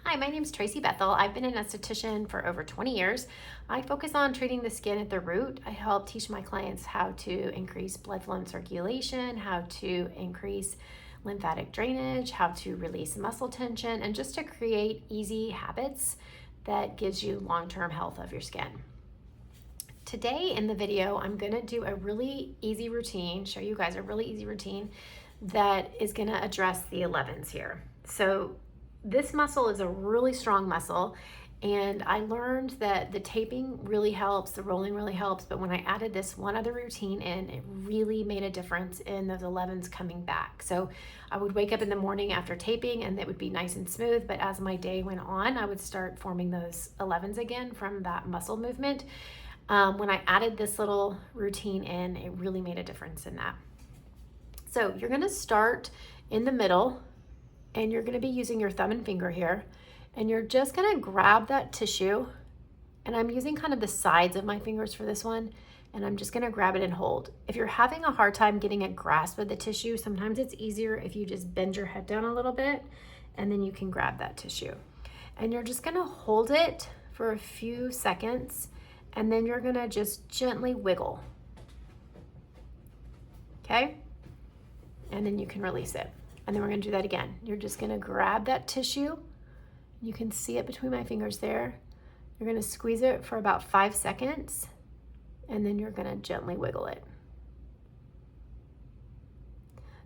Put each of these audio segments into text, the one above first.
Hi, my name is Tracy Bethel. I've been an esthetician for over 20 years. I focus on treating the skin at the root. I help teach my clients how to increase blood flow and circulation, how to increase lymphatic drainage, how to release muscle tension, and just to create easy habits that gives you long-term health of your skin. Today in the video, I'm gonna do a really easy routine, show you guys a really easy routine that is gonna address the 11s here. So this muscle is a really strong muscle, and I learned that the taping really helps, the rolling really helps, but when I added this one other routine in, it really made a difference in those 11s coming back. So I would wake up in the morning after taping and it would be nice and smooth, but as my day went on, I would start forming those 11s again from that muscle movement. When I added this little routine in, it really made a difference in that. So you're gonna start in the middle, and you're gonna be using your thumb and finger here, and you're just gonna grab that tissue, and I'm using kind of the sides of my fingers for this one, and I'm just gonna grab it and hold. If you're having a hard time getting a grasp of the tissue, sometimes it's easier if you just bend your head down a little bit, and then you can grab that tissue. And you're just gonna hold it for a few seconds, and then you're gonna just gently wiggle, okay? And then you can release it. And then we're gonna do that again. You're just gonna grab that tissue. You can see it between my fingers there. You're gonna squeeze it for about 5 seconds, and then you're gonna gently wiggle it.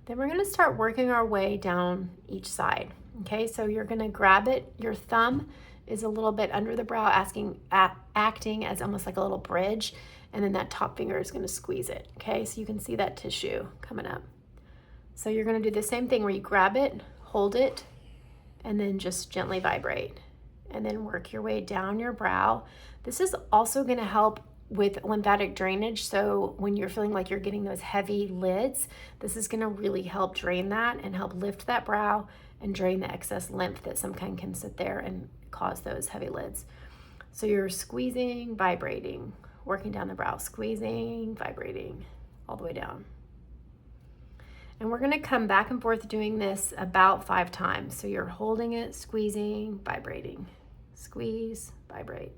Then we're gonna start working our way down each side, okay? So you're gonna grab it. Your thumb is a little bit under the brow, acting as almost like a little bridge, and then that top finger is gonna squeeze it, okay? So you can see that tissue coming up. So you're gonna do the same thing where you grab it, hold it, and then just gently vibrate, and then work your way down your brow. This is also gonna help with lymphatic drainage. So when you're feeling like you're getting those heavy lids, this is gonna really help drain that and help lift that brow and drain the excess lymph that sometimes can sit there and cause those heavy lids. So you're squeezing, vibrating, working down the brow, squeezing, vibrating, all the way down. And we're gonna come back and forth doing this about 5 times. So you're holding it, squeezing, vibrating, squeeze, vibrate.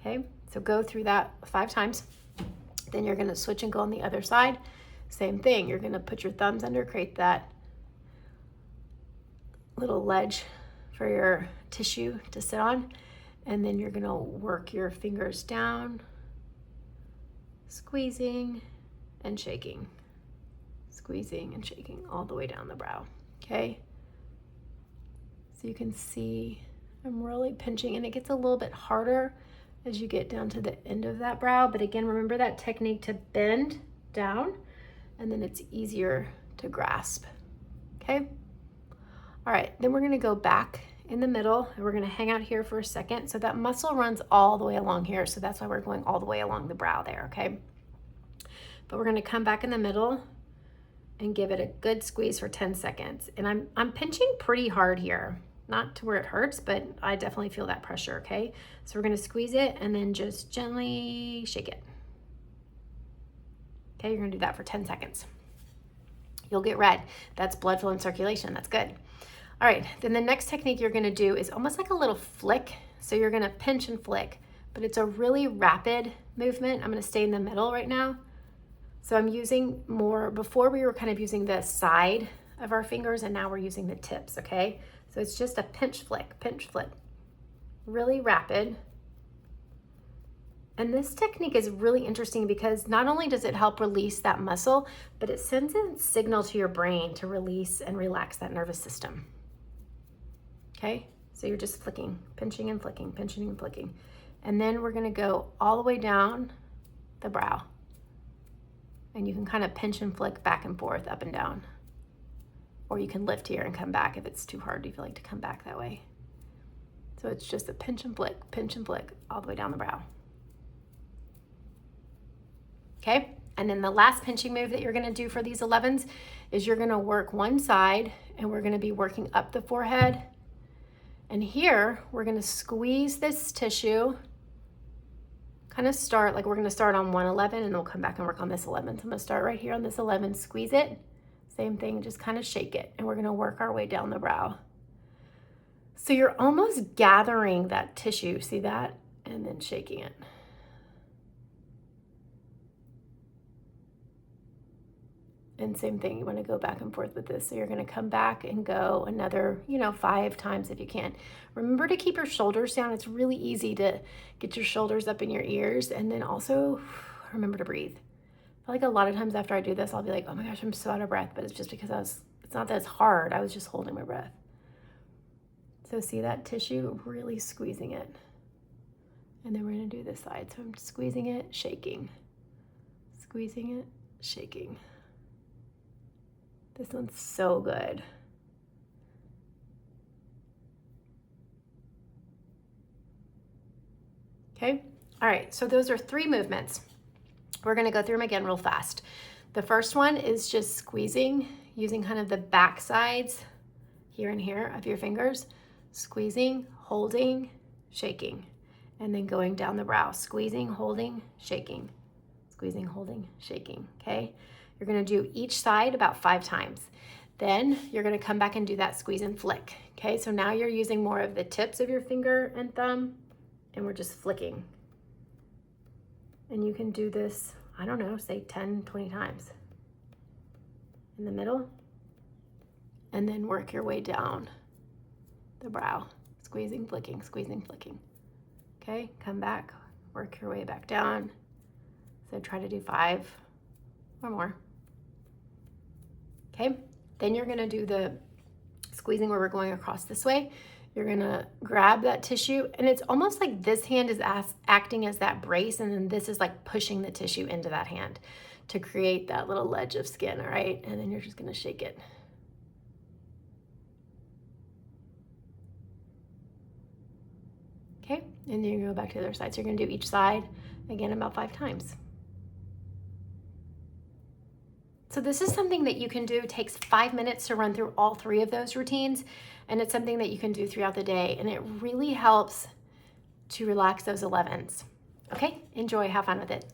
Okay, so go through that 5 times. Then you're gonna switch and go on the other side. Same thing, you're gonna put your thumbs under, create that little ledge for your tissue to sit on. And then you're gonna work your fingers down, squeezing and shaking. Squeezing and shaking all the way down the brow, okay? So you can see I'm really pinching, and it gets a little bit harder as you get down to the end of that brow, but again, remember that technique to bend down, and then it's easier to grasp, okay? All right, then we're gonna go back in the middle, and we're gonna hang out here for a second. So that muscle runs all the way along here, so that's why we're going all the way along the brow there, okay? But we're gonna come back in the middle and give it a good squeeze for 10 seconds. And I'm pinching pretty hard here, not to where it hurts, but I definitely feel that pressure, okay? So we're gonna squeeze it and then just gently shake it. Okay, you're gonna do that for 10 seconds. You'll get red. That's blood flow and circulation, that's good. All right, then the next technique you're gonna do is almost like a little flick. So you're gonna pinch and flick, but it's a really rapid movement. I'm gonna stay in the middle right now. So I'm using more, before we were kind of using the side of our fingers, and now we're using the tips, okay? So it's just a pinch flick, really rapid. And this technique is really interesting because not only does it help release that muscle, but it sends a signal to your brain to release and relax that nervous system, okay? So you're just flicking, pinching and flicking, pinching and flicking. And then we're gonna go all the way down the brow. And you can kind of pinch and flick back and forth, up and down. Or you can lift here and come back if it's too hard if you like to come back that way. So it's just a pinch and flick all the way down the brow. Okay, and then the last pinching move that you're gonna do for these 11s is you're gonna work one side, and we're gonna be working up the forehead. And here, we're gonna squeeze this tissue, kind of start, like we're gonna start on 111 and we'll come back and work on this 11. So I'm gonna start right here on this 11, squeeze it, same thing, just kind of shake it. And we're gonna work our way down the brow. So you're almost gathering that tissue, see that? And then shaking it. And same thing, you want to go back and forth with this. So you're going to come back and go another, 5 times if you can. Remember to keep your shoulders down. It's really easy to get your shoulders up in your ears. And then also remember to breathe. I feel like a lot of times after I do this, I'll be like, oh my gosh, I'm so out of breath. But it's just because it's not that it's hard. I was just holding my breath. So see that tissue, really squeezing it. And then we're going to do this side. So I'm squeezing it, shaking. Squeezing it, shaking. This one's so good. Okay, all right, so those are 3 movements. We're gonna go through them again real fast. The first one is just squeezing, using kind of the back sides here and here of your fingers, squeezing, holding, shaking, and then going down the brow, squeezing, holding, shaking, squeezing, holding, shaking, okay? You're gonna do each side about 5 times. Then you're gonna come back and do that squeeze and flick, okay? So now you're using more of the tips of your finger and thumb, and we're just flicking. And you can do this, I don't know, say 10, 20 times. In the middle, and then work your way down the brow, squeezing, flicking, squeezing, flicking. Okay, come back, work your way back down. So try to do 5 or more. Okay, then you're gonna do the squeezing where we're going across this way. You're gonna grab that tissue, and it's almost like this hand is acting as that brace, and then this is like pushing the tissue into that hand to create that little ledge of skin, all right? And then you're just gonna shake it. Okay, and then you go back to the other side. So you're gonna do each side, again, about 5 times. So this is something that you can do. It takes 5 minutes to run through all 3 of those routines, and it's something that you can do throughout the day, and it really helps to relax those 11s. Okay, enjoy, have fun with it.